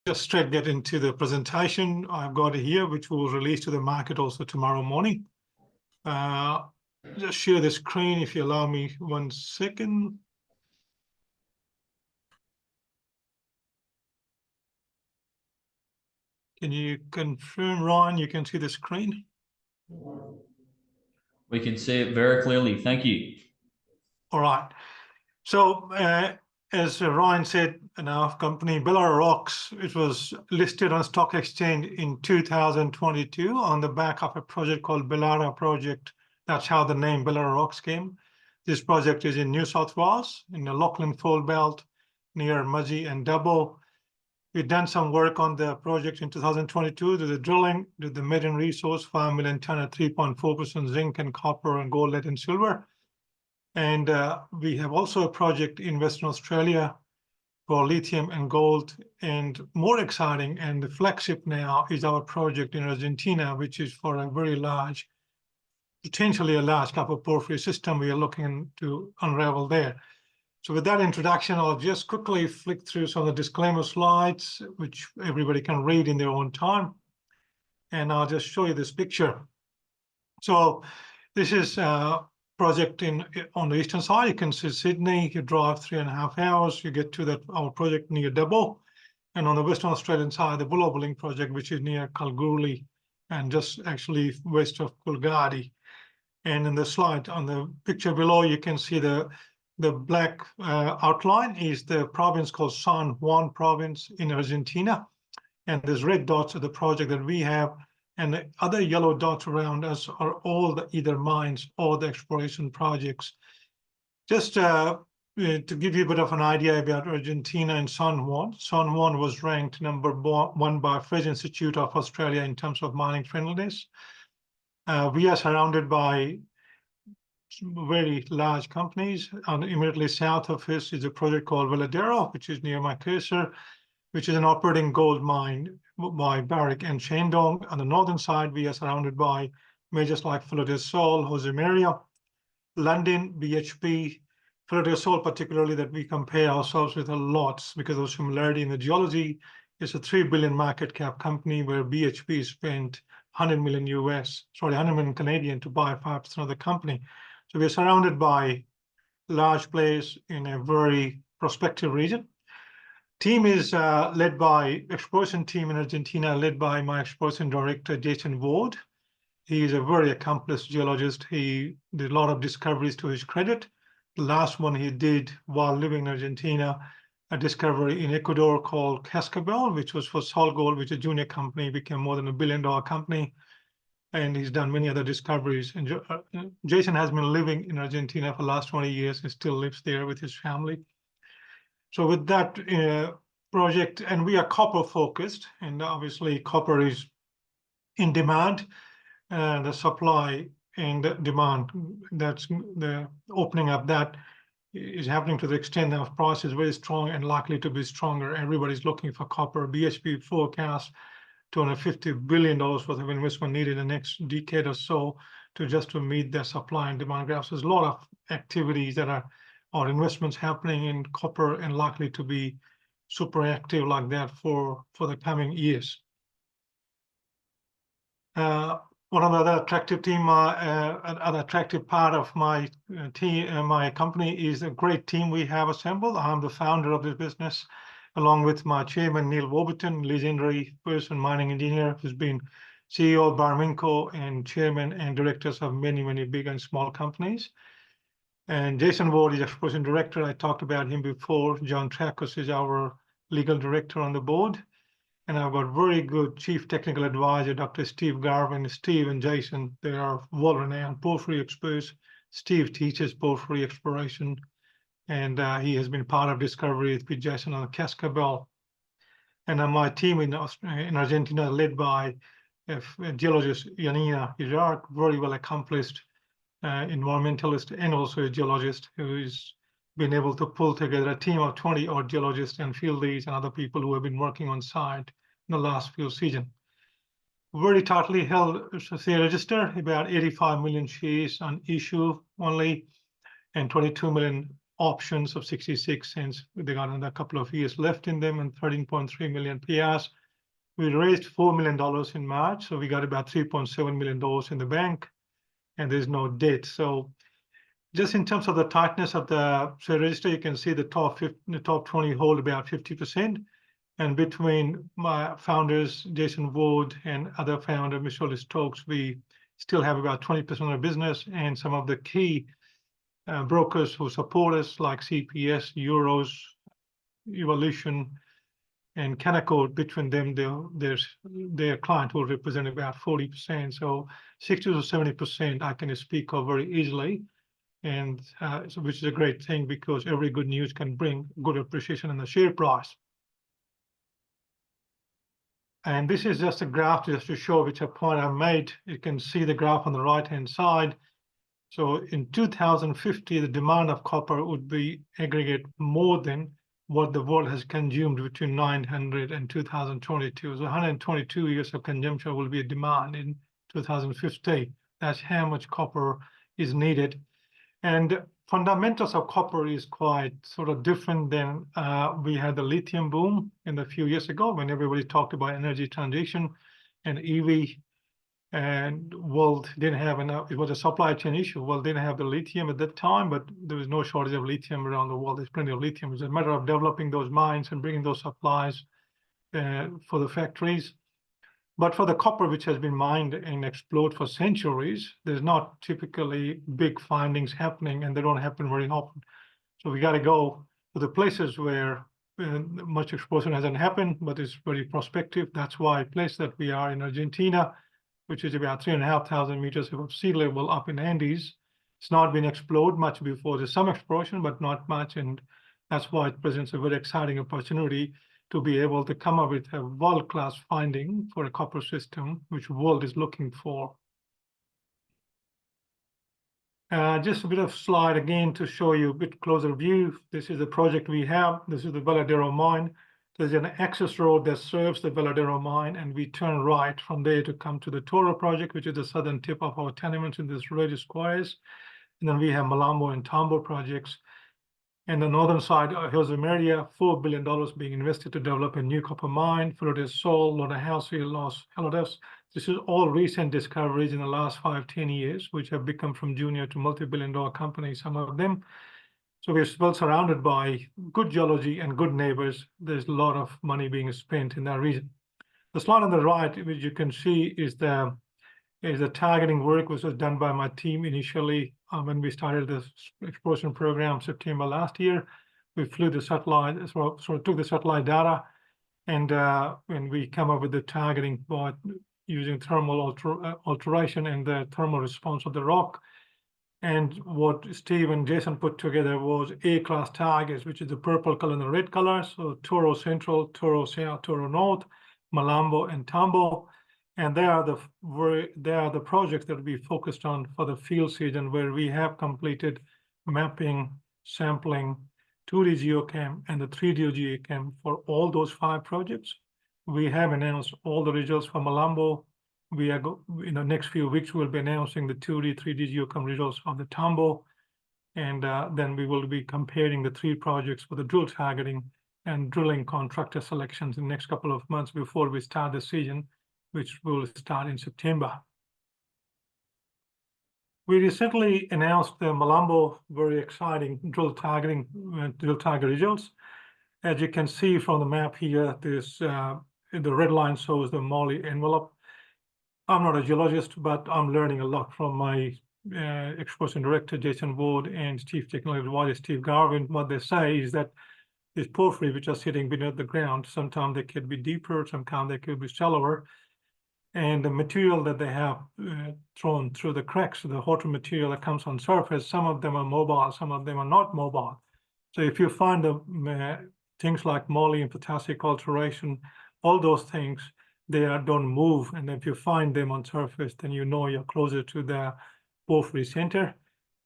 just straight get into the presentation I've got here, which we'll release to the market also tomorrow morning. Just share the screen if you allow me 1 second. Can you confirm, Ryan, you can see the screen? We can see it very clearly. Thank you. All right. So as Ryan said, in our company, Belararox, it was listed on stock exchange in 2022 on the back of a project called Bellara project. That's how the name Belararox came. This project is in New South Wales, in the Lachlan Fold Belt, near Mudgee and Dubbo. We've done some work on the project in 2022, did the drilling, did the maiden resource, 5 million ton at 3.4% zinc and copper and gold, lead and silver. And we have also a project in Western Australia for lithium and gold. And more exciting, and the flagship now, is our project in Argentina, which is for a very large, potentially a large copper porphyry system we are looking to unravel there. So with that introduction, I'll just quickly flick through some of the disclaimer slides, which everybody can read in their own time. And I'll just show you this picture. So this is project on the eastern side. You can see Sydney. You drive 3.5 hours, you get to our project near Dubbo. And on the Western Australian side, the Bullabulling project, which is near Kalgoorlie and just actually west of Coolgardie. And in the slide, on the picture below, you can see the black outline is the province called San Juan province in Argentina. And there's red dots of the project that we have. And the other yellow dots around us are all the either mines or the exploration projects. Just to give you a bit of an idea about Argentina and San Juan. San Juan was ranked #1 by Fraser Institute of Australia in terms of mining friendliness. We are surrounded by very large companies. And immediately south of us is a project called Belararox, which is near my cursor, which is an operating gold mine by BRX and Shandong. On the northern side, we are surrounded by majors like Filo del Sol, Josemaria, London, BHP, Filo del Sol particularly, that we compare ourselves with a lot because of similarity in the geology. It's a 3 billion market cap company where BHP spent 100 million US, sorry, 100 million Canadian to buy 5% of the company. So we're surrounded by large players in a very prospective region. Team is led by exploration team in Argentina, led by my exploration director, Jason Ward. He is a very accomplished geologist. He did a lot of discoveries to his credit. The last one he did while living in Argentina, a discovery in Ecuador called Cascabel, which was for Sol Gold, which is a junior company, became more than $1 billion company. And he's done many other discoveries. And Jason has been living in Argentina for the last 20 years and still lives there with his family. So with that project, and we are copper focused, and obviously copper is in demand, the supply and the demand, that's the opening up that is happening to the extent that price is very strong and likely to be stronger. Everybody's looking for copper. BHP forecast $250 billion worth of investment needed in the next decade or so to meet their supply and demand graphs. There's a lot of activities that are investments happening in copper and likely to be super active like that for the coming years. One of the other attractive other attractive part of my team, my company, is a great team we have assembled. I'm the founder of this business, along with my chairman, Neil Warburton, legendary person, mining engineer, who's been CEO of Barminco and chairman and directors of many, many big and small companies. And Jason Ward is exploration director. I talked about him before. John Tracos is our legal director on the board. And I've got very good chief technical advisor, Dr. Steve Garvin. Steve and Jason, they are world-renowned porphyry experts. Steve teaches porphyry exploration, and he has been part of discovery with Jason on the Cascabel. And my team in Argentina, led by geologist Yanina Irak, very well accomplished environmentalist and also a geologist who's been able to pull together a team of 20-odd geologists and field leads and other people who have been working on site in the last few seasons. Very tightly held share register, about 85 million shares on issue only, and 22 million options of 66 cents. They got another couple of years left in them and 13.3 million PRs. We raised $4 million in March, so we got about $3.7 million in the bank, and there's no debt. So just in terms of the tightness of the share register, you can see the top 20 hold about 50%. And between my founders, Jason Wood, and other founder, Michelle Stokes, we still have about 20% of the business, and some of the key brokers who support us, like CPS, Euros, Evolution, and Canaccord. Between them, their client will represent about 40%. So 60 to 70% I can speak of very easily, and so which is a great thing because every good news can bring good appreciation in the share price. And this is just a graph just to show which a point I made. You can see the graph on the right-hand side. So in 2050, the demand of copper would be aggregate more than what the world has consumed between 900 and 2022. So 122 years of consumption will be a demand in 2050. That's how much copper is needed. And fundamentals of copper is quite sort of different than we had the lithium boom in a few years ago when everybody talked about energy transition and EV, and world didn't have enough. It was a supply chain issue. World didn't have the lithium at that time, but there was no shortage of lithium around the world. There's plenty of lithium. It's a matter of developing those mines and bringing those supplies for the factories. But for the copper, which has been mined and explored for centuries, there's not typically big findings happening, and they don't happen very often. So we got to go to the places where much exploration hasn't happened, but it's very prospective. That's why a place that we are in Argentina, which is about 3,500 meters above sea level up in Andes. It's not been explored much before. There's some exploration, but not much, and that's why it presents a very exciting opportunity to be able to come up with a world-class finding for a copper system, which the world is looking for. Just a bit of slide again to show you a bit closer view. This is the project we have. This is the Veladero mine. There's an access road that serves the Veladero mine, and we turn right from there to come to the Toro project, which is the southern tip of our tenements in this red squares. And then we have Malambo and Tambo projects. And the northern side, Josemaria, $4 billion being invested to develop a new copper mine. Flores Sol, Lona House, Los Helados. This is all recent discoveries in the last 5-10 years, which have become from junior to multi-billion-dollar companies, some of them. So we're well surrounded by good geology and good neighbors. There's a lot of money being spent in that region. The slide on the right, which you can see, is the targeting work which was done by my team initially when we started this exploration program September last year. We flew the satellite, so took the satellite data, and when we come up with the targeting by using thermal alteration and the thermal response of the rock. And what Steve and Jason put together was A-class targets, which is the purple color and the red color. So Toro Central, Toro South, Toro North, Malambo, and Tambo. And they are the projects that we focused on for the field season, where we have completed mapping, sampling, 2D geochem, and the 3D geochem for all those 5 projects. We have announced all the results for Malambo. We are in the next few weeks, we'll be announcing the 2D, 3D geochem results of the Tambo. And then we will be comparing the 3 projects for the drill targeting and drilling contractor selections in the next couple of months before we start the season, which will start in September. We recently announced the Malambo very exciting drill target results. As you can see from the map here, this the red line shows the Molly envelope. I'm not a geologist, but I'm learning a lot from my exploration director, Jason Wood, and Chief Technical Advisor, Steve Garvin. What they say is that these porphyry, which are sitting beneath the ground, sometimes they could be deeper, sometimes they could be shallower. And the material that they have thrown through the cracks, the water material that comes on surface, some of them are mobile, some of them are not mobile. So if you find things like moly and potassic alteration, all those things, they don't move. And if you find them on surface, then you know you're closer to the porphyry center.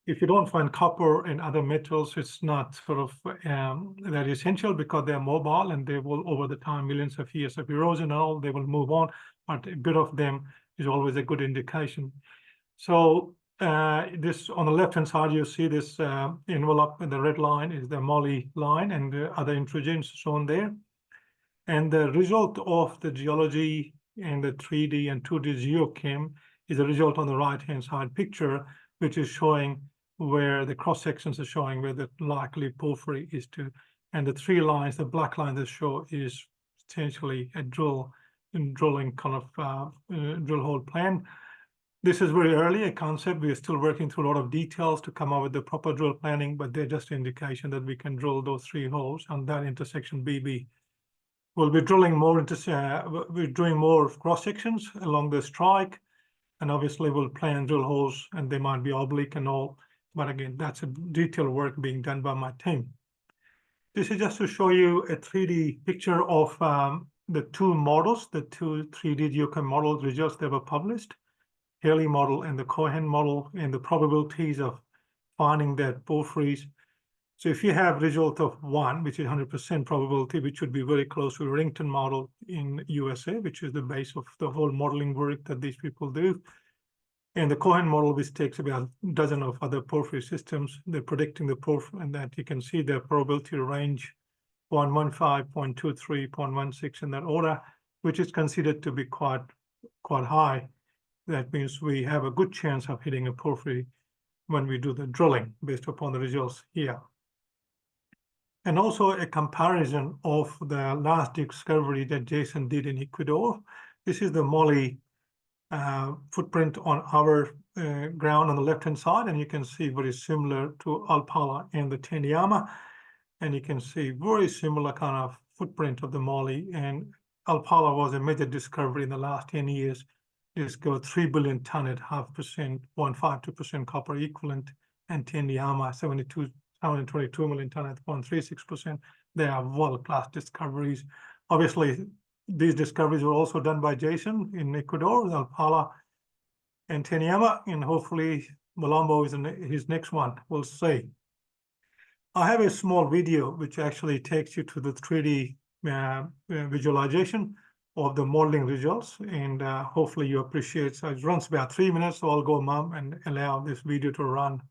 If you don't find copper and other metals, it's not sort of that essential because they're mobile and they will, over the time, millions of years of erosion and all, they will move on. But a bit of them is always a good indication. So this on the left-hand side, you see this envelope, and the red line is the moly line, and the other intrusions shown there. And the result of the geology and the 3D and 2D geochem is a result on the right-hand side picture, which is showing where the cross sections are showing where the likely porphyry is to, and the three lines, the black line that show is essentially a drilling kind of drill hole plan. This is very early a concept. We are still working through a lot of details to come up with the proper drill planning, but they're just an indication that we can drill those three holes on that intersection BB. We'll be drilling more into we're doing more cross sections along the strike, and obviously we'll plan drill holes, and they might be oblique and all. But again, that's a detailed work being done by my team. This is just to show you a 3D picture of the two models, the two 3D geochem model results that were published, Haley model and the Cohen model, and the probabilities of finding that porphyries. So if you have result of 1, which is 100% probability, which would be very close to Rington model in USA, which is the base of the whole modeling work that these people do. And the Cohen model, which takes about a dozen of other porphyry systems, they're predicting the porphyry, and that you can see the probability range 0.15, 0.23, 0.16 in that order, which is considered to be quite high. That means we have a good chance of hitting a porphyry when we do the drilling based upon the results here. And also a comparison of the last discovery that Jason did in Ecuador. This is the moly footprint on our ground on the left-hand side, and you can see very similar to Alpala and the Teniama. And you can see very similar kind of footprint of the moly. And Alpala was a major discovery in the last 10 years. Just go 3 billion ton at 0.5%, 0.52% copper equivalent, and Teniama 722 million ton at 0.36%. They are world-class discoveries. Obviously, these discoveries were also done by Jason in Ecuador, Alpala and Teniama, and hopefully Malombo is his next one. We'll see. I have a small video which actually takes you to the 3D visualization of the modeling results, and hopefully you appreciate. So it runs about 3 minutes, so I'll go mom and allow this video to run.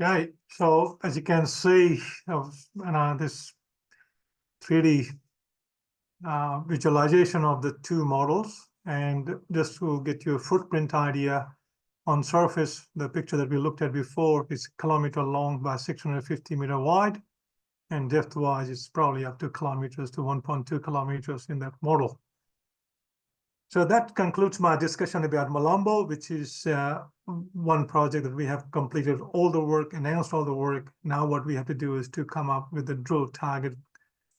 Okay, so as you can see, this 3D visualization of the two models, and just to get you a footprint idea, on surface, the picture that we looked at before is kilometer long by 650-meter wide, and depth-wise, it's probably up to kilometers to 1.2 kilometers in that model. So that concludes my discussion about Malambo, which is one project that we have completed all the work, announced all the work. Now what we have to do is to come up with the drill target,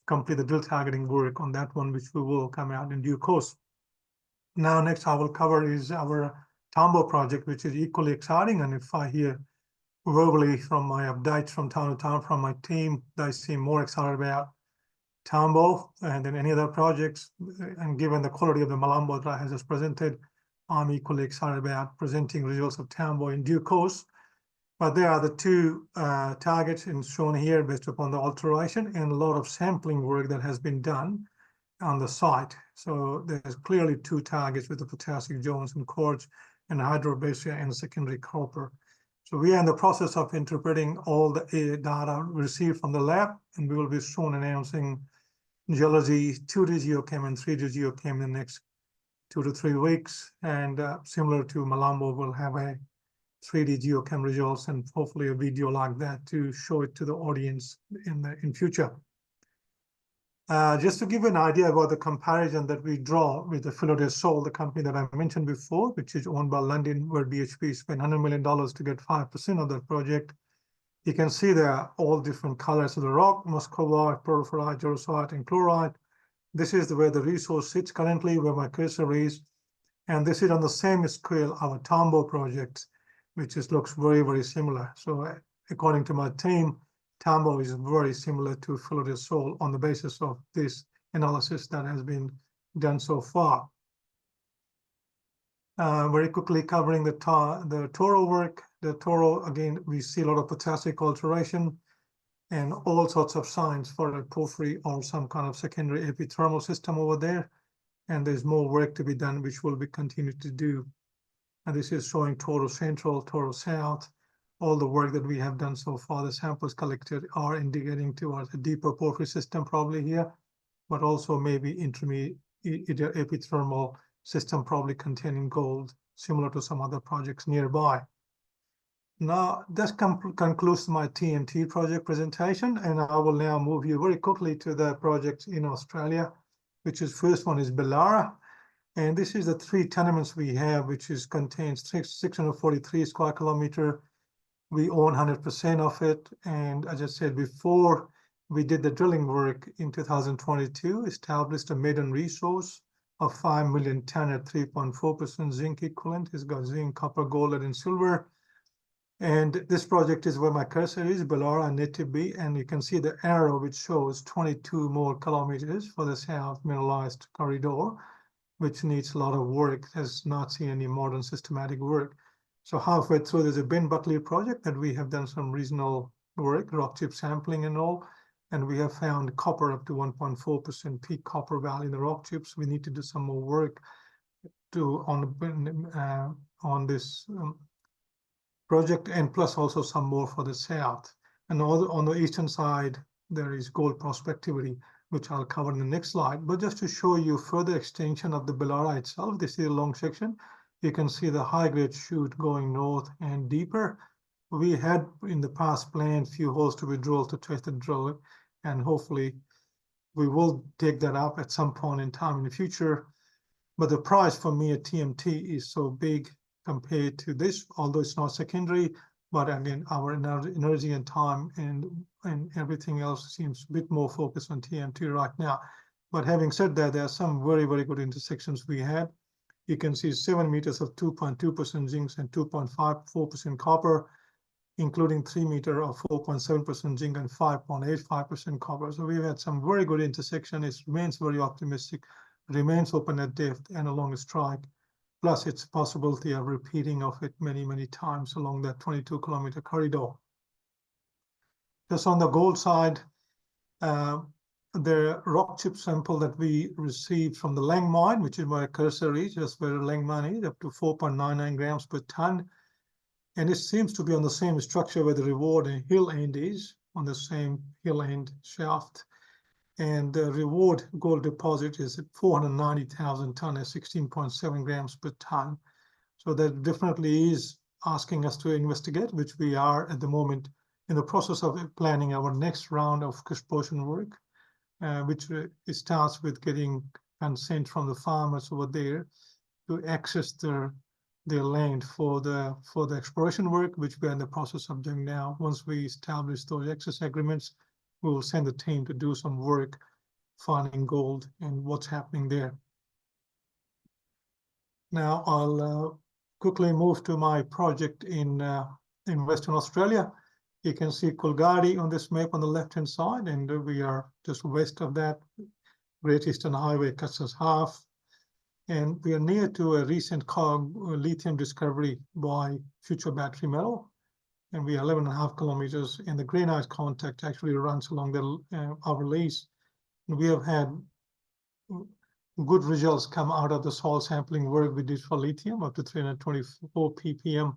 complete the drill targeting work on that one, which we will come out in due course. Now, next I will cover is our Tambo project, which is equally exciting. And if I hear verbally from my updates from time to time from my team, they seem more excited about Tambo and then any other projects. And given the quality of the Malambo that I have just presented, I'm equally excited about presenting results of Tambo in due course. But there are the two targets shown here based upon the alteration and a lot of sampling work that has been done on the site. So there's clearly two targets with the potassic zones and quartz and hydrobasia and secondary copper. So we are in the process of interpreting all the data received from the lab, and we will be soon announcing geology 2D geochem and 3D geochem in the next 2 to 3 weeks. And similar to Malambo, we'll have a 3D geochem results and hopefully a video like that to show it to the audience in future. Just to give an idea about the comparison that we draw with the Philadelphia Sol, the company that I mentioned before, which is owned by London, where BHP spent $100 million to get 5% of that project. You can see there are all different colors of the rock: muscovite, porphyrite, jarosite, and chlorite. This is where the resource sits currently, where my cursor is. And this is on the same scale, our Tambo project, which looks very, very similar. So according to my team, Tambo is very similar to Philadelphia Sol on the basis of this analysis that has been done so far. Very quickly covering the Toro work. The Toro, again, we see a lot of potassic alteration and all sorts of signs for a porphyry or some kind of secondary epithermal system over there. And there's more work to be done, which will be continued to do. And this is showing Toro Central, Toro South. All the work that we have done so far, the samples collected are indicating towards a deeper porphyry system probably here, but also maybe intermediate epithermal system probably containing gold, similar to some other projects nearby. Now, this concludes my TMT project presentation, and I will now move you very quickly to the projects in Australia, which is first one is Bellara. And this is the 3 tenements we have, which contains 643 square kilometer. We own 100% of it. And as I said before, we did the drilling work in 2022, established a maiden resource of 5 million ton at 3.4% zinc equivalent. It's got zinc, copper, gold, lead, and silver. And this project is where my cursor is, Bellara and Native B. And you can see the arrow which shows 22 more kilometers for the south mineralized corridor, which needs a lot of work, has not seen any modern systematic work. So halfway through, there's a Ben Buckley project that we have done some regional work, rock chip sampling and all, and we have found copper up to 1.4% peak copper value in the rock chips. We need to do some more work on this project, and plus also some more for the south. And on the eastern side, there is gold prospectivity, which I'll cover in the next slide. But just to show you further extension of the Bellara itself, this is a long section. You can see the high-grade shoot going north and deeper. We had in the past planned few holes to be drilled to test the drill, and hopefully we will take that up at some point in time in the future. But the price for me at TMT is so big compared to this, although it's not secondary, but again, our energy and time and everything else seems a bit more focused on TMT right now. But having said that, there are some very, very good intersections we had. You can see 7 meters of 2.2% zinc and 2.54% copper, including 3 meters of 4.7% zinc and 5.85% copper. So we've had some very good intersection. It remains very optimistic, remains open at depth and along a strike. Plus, it's a possibility of repeating of it many, many times along that 22-kilometer corridor. Just on the gold side, the rock chip sample that we received from the Lang mine, which is where cursor is, just where Lang mine is, up to 4.99 grams per ton. And it seems to be on the same structure where the reward and hill end is, on the same hill end shaft. And the reward gold deposit is at 490,000 ton at 16.7 grams per ton. So that definitely is asking us to investigate, which we are at the moment in the process of planning our next round of exploration work, which starts with getting consent from the farmers over there to access their land for the exploration work, which we're in the process of doing now. Once we establish those access agreements, we will send a team to do some work finding gold and what's happening there. Now I'll quickly move to my project in Western Australia. You can see Coolgardie on this map on the left-hand side, and we are just west of that. Great Eastern Highway cuts us half, and we are near to a recent lithium discovery by Future Battery Metal, and we are 11.5 kilometers, and the granite contact actually runs along our lease. And we have had good results come out of the soil sampling work we did for lithium, up to 324 ppm.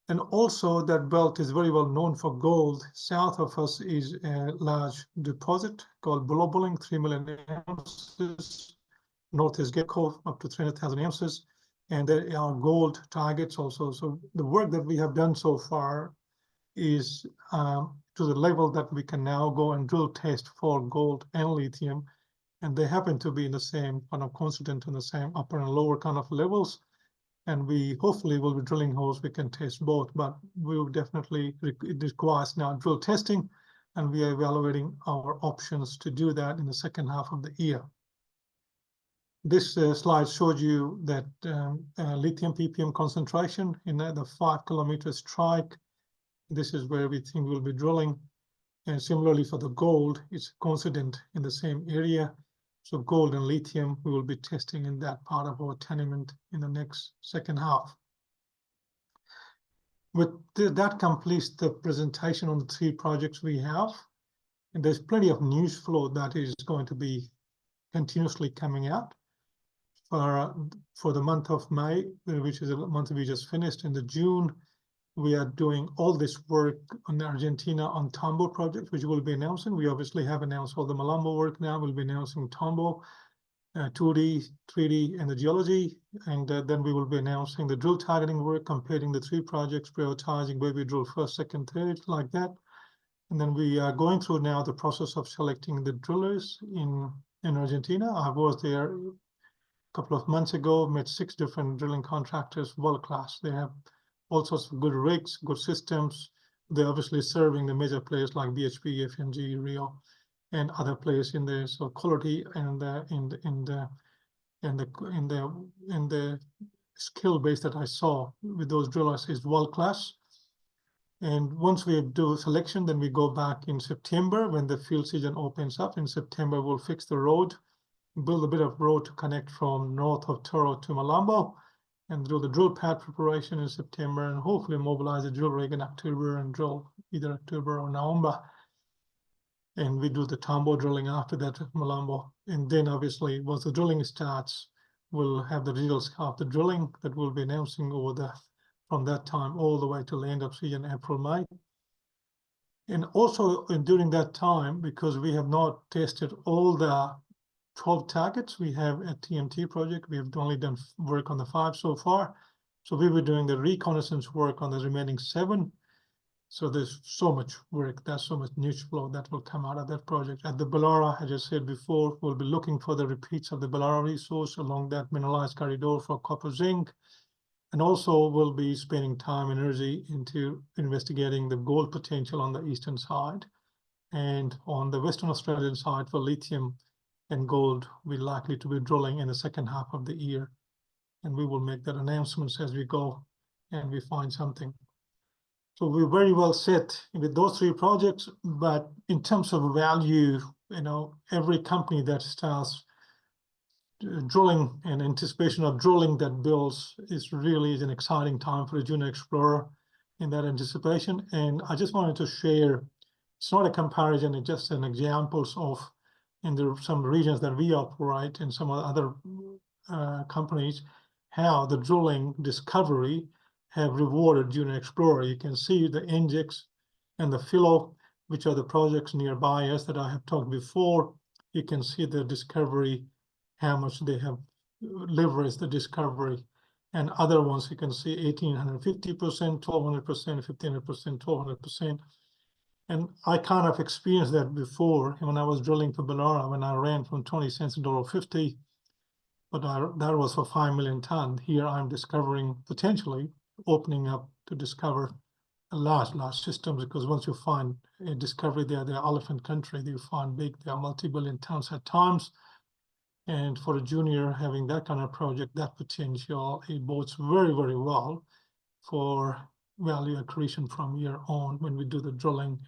And also that belt is very well known for gold. South of us is a large deposit called Bullabulling, 3 million ounces. North is Gecko, up to 300,000 ounces. And there are gold targets also. So the work that we have done so far is to the level that we can now go and drill test for gold and lithium. And they happen to be in the same kind of constant in the same upper and lower kind of levels. And we hopefully will be drilling holes. We can test both, but we will definitely, it requires now drill testing, and we are evaluating our options to do that in the second half of the year. This slide showed you that lithium ppm concentration in the 5 kilometer strike. This is where we think we'll be drilling. And similarly for the gold, it's coincident in the same area. So gold and lithium, we will be testing in that part of our tenement in the next second half. With that completes the presentation on the 3 projects we have. And there's plenty of news flow that is going to be continuously coming out. For the month of May, which is a month we just finished, in the June, we are doing all this work on Argentina on Tambo project, which we'll be announcing. We obviously have announced all the Malambo work now. We'll be announcing Tambo, 2D, 3D, and the geology. And then we will be announcing the drill targeting work, comparing the 3 projects, prioritizing where we drill first, second, third, like that. And then we are going through now the process of selecting the drillers in Argentina. I was there a couple of months ago, met 6 different drilling contractors, world class. They have all sorts of good rigs, good systems. They're obviously serving the major players like BHP, FMG, Rio, and other players in there. So quality and the skill base that I saw with those drillers is world class. And once we do selection, then we go back in September when the field season opens up. In September, we'll fix the road, build a bit of road to connect from north of Toro to Malambo, and do the drill pad preparation in September, and hopefully mobilize a drill rig in October and drill either October or November. And we do the Tambo drilling after that at Malambo. And then obviously, once the drilling starts, we'll have the results of the drilling that we'll be announcing from that time all the way to the end of season, April, May. And also during that time, because we have not tested all the 12 targets we have at TMT project, we have only done work on the 5 so far. So we were doing the reconnaissance work on the remaining 7. So there's so much work, there's so much news flow that will come out of that project. At the Bellara, as I said before, we'll be looking for the repeats of the Bellara resource along that mineralized corridor for copper zinc. And also we'll be spending time and energy into investigating the gold potential on the eastern side. And on the Western Australian side for lithium and gold, we're likely to be drilling in the second half of the year. And we will make that announcements as we go and we find something. So we're very well set with those 3 projects, but in terms of value, every company that starts drilling and anticipation of drilling that builds is really an exciting time for a junior explorer in that anticipation. And I just wanted to share, it's not a comparison, it's just an examples of in some regions that we operate and some other companies, how the drilling discovery have rewarded Junior Explorer. You can see the NGEX and the Philo, which are the projects nearby us that I have talked before. You can see the discovery, how much they have leveraged the discovery. And other ones, you can see 1,850%, 1,200%, 1,500%, 1,200%. And I kind of experienced that before when I was drilling for Belara, when I ran from 20 cents to $1.50, but that was for 5 million ton. Here I'm discovering potentially opening up to discover large systems, because once you find a discovery there, they're elephant country, you find big, they are multi-billion tons at times. And for a junior having that kind of project, that potential, it bodes very, very well for value accretion from year on when we do the drilling.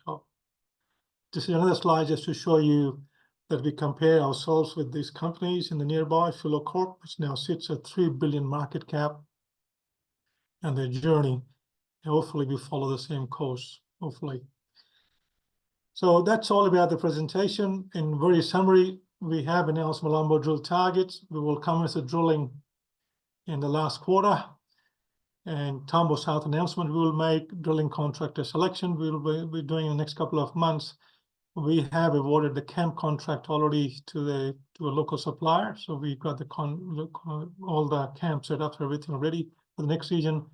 This is another slide just to show you that we compare ourselves with these companies in the nearby. Philo Corp, which now sits at 3 billion market cap, and their journey. Hopefully we follow the same course, hopefully. So that's all about the presentation. In very summary, we have announced Malambo drill targets. We will commence the drilling in the last quarter. And Tambo South announcement, we will make drilling contractor selection. We will be doing in the next couple of months. We have awarded the camp contract already to a local supplier. So we've got all the camp set up, everything ready for the next season.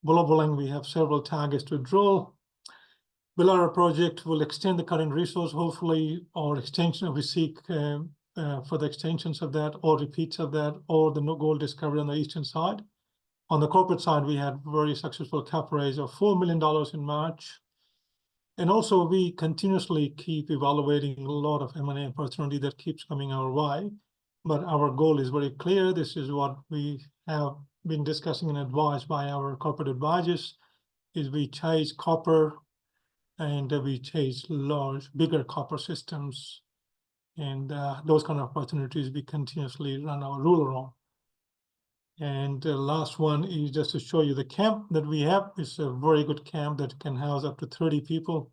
Bullabulling, we have several targets to drill. Belara project will extend the current resource, hopefully, or extension. We seek for the extensions of that, or repeats of that, or the gold discovery on the eastern side. On the corporate side, we had very successful cap raise of $4 million in March. And also, we continuously keep evaluating a lot of M&A opportunity that keeps coming our way. But our goal is very clear. This is what we have been discussing and advised by our corporate advisors, is we chase copper and we chase large, bigger copper systems. And those kind of opportunities we continuously run our ruler on. And the last one is just to show you the camp that we have. It's a very good camp that can house up to 30 people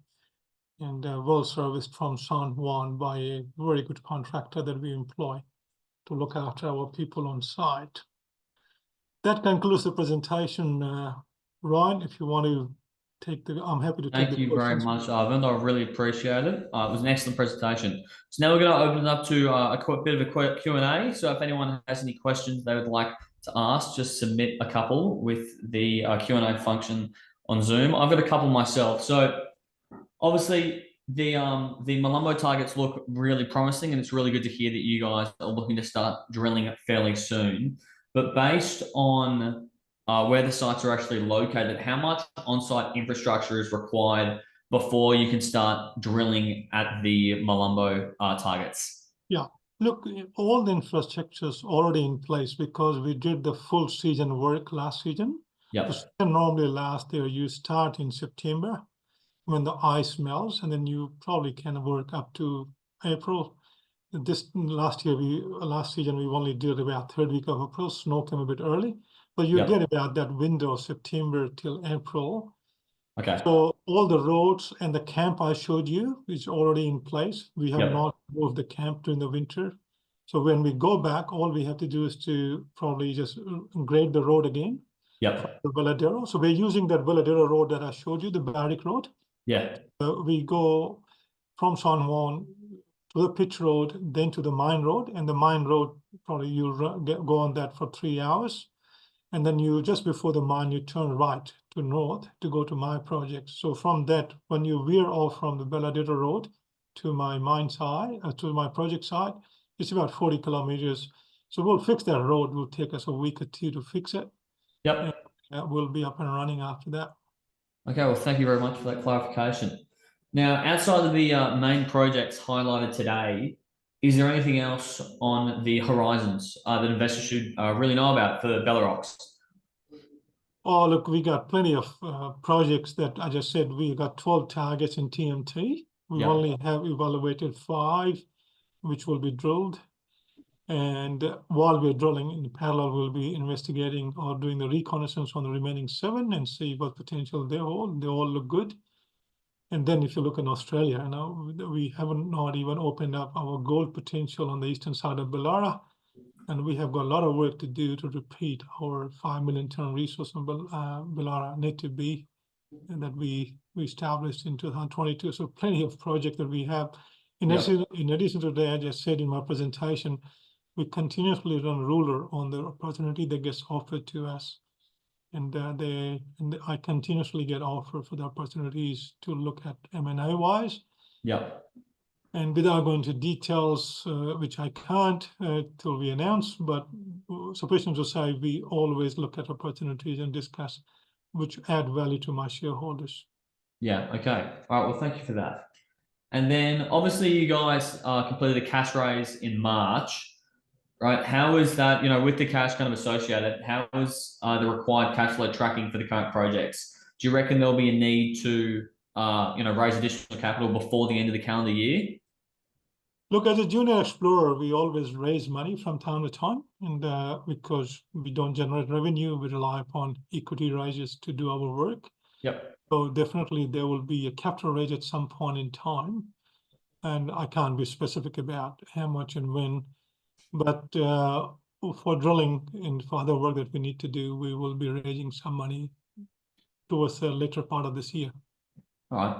and well serviced from San Juan by a very good contractor that we employ to look after our people on site. That concludes the presentation. Ryan, if you want to I'm happy to take the questions. Thank you very much, Arvind. I really appreciate it. It was an excellent presentation. So now we're going to open it up to a bit of a Q&A. So if anyone has any questions they would like to ask, just submit a couple with the Q&A function on Zoom. I've got a couple myself. So obviously the Malambo targets look really promising, and it's really good to hear that you guys are looking to start drilling it fairly soon. But based on where the sites are actually located, how much on-site infrastructure is required before you can start drilling at the Malambo targets? Yeah, look, all the infrastructure is already in place because we did the full season work last season. Yep. The season normally lasts there. You start in September when the ice melts, and then you probably can work up to April. Last season we only did about third week of April. Snow came a bit early. But you get about that window, September till April. Okay. So all the roads and the camp I showed you is already in place. We have not moved the camp during the winter. So when we go back, all we have to do is to probably just grade the road again. Yep. The Veladero. So we're using that Veladero road that I showed you, the BRX road. Yeah. We go from San Juan to the pitch road, then to the mine road. And the mine road, probably you'll go on that for 3 hours. And then you, just before the mine, you turn right to north to go to my project. So from that, when you veer off from the Belararox road to my mine side, to my project side, it's about 40 kilometers. So we'll fix that road. It will take us a week or two to fix it. Yep. And we'll be up and running after that. Okay, well, thank you very much for that clarification. Now, outside of the main projects highlighted today, is there anything else on the horizons that investors should really know about for Belararox? Oh, look, we got plenty of projects that I just said. We got 12 targets in TMT. We only have evaluated 5, which will be drilled. And while we're drilling, in parallel, we'll be investigating or doing the reconnaissance on the remaining 7 and see what potential they hold. They all look good. And then if you look in Australia, we haven't not even opened up our gold potential on the eastern side of Belara. And we have got a lot of work to do to repeat our 5 million ton resource on Bellara native B that we established in 2022. So plenty of projects that we have. In addition to that, I just said in my presentation, we continuously run ruler on the opportunity that gets offered to us. And I continuously get offered for the opportunities to look at M&A wise. Yeah. And without going into details, which I can't till we announce, but sufficient to say we always look at opportunities and discuss which add value to my shareholders. Yeah. Okay. All right. Well, thank you for that. And then obviously you guys completed a cash raise in March, right? How is that, with the cash kind of associated, how is the required cash flow tracking for the current projects? Do you reckon there'll be a need to, raise additional capital before the end of the calendar year? Look, as a junior explorer, we always raise money from time to time, and because we don't generate revenue, we rely upon equity raises to do our work. Yep. So definitely there will be a capital raise at some point in time, and I can't be specific about how much and when, but for drilling and for other work that we need to do, we will be raising some money towards the later part of this year. All right.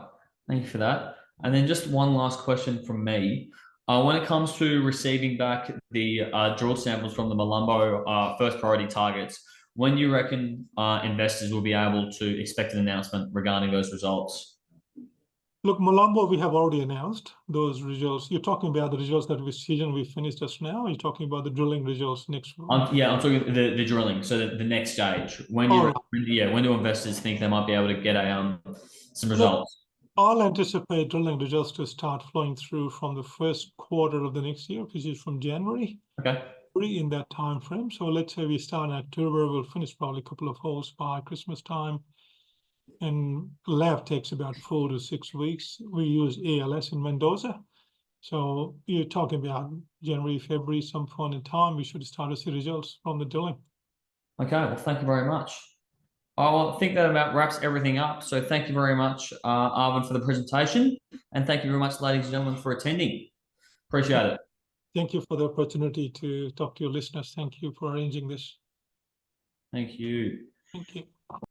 Thank you for that. And then just one last question from me. When it comes to receiving back the drill samples from the Malumbo first priority targets, when do you reckon investors will be able to expect an announcement regarding those results? Look, Malumbo, we have already announced those results. You're talking about the results that we finished just now. You're talking about the drilling results next week. I'm talking the drilling. So the next stage. When do investors think they might be able to get some results? I'll anticipate drilling results to start flowing through from the first quarter of the next year, which is from January. Okay. In that time frame. So let's say we start in October, we'll finish probably a couple of holes by Christmas time. And lab takes about 4 to 6 weeks. We use ALS in Mendoza. So you're talking about January, February, some point in time, we should start to see results from the drilling. Okay, well, thank you very much. I think that about wraps everything up. So thank you very much, Arvind, for the presentation. And thank you very much, ladies and gentlemen, for attending. Appreciate it. Thank you for the opportunity to talk to your listeners. Thank you for arranging this. Thank you. Thank you.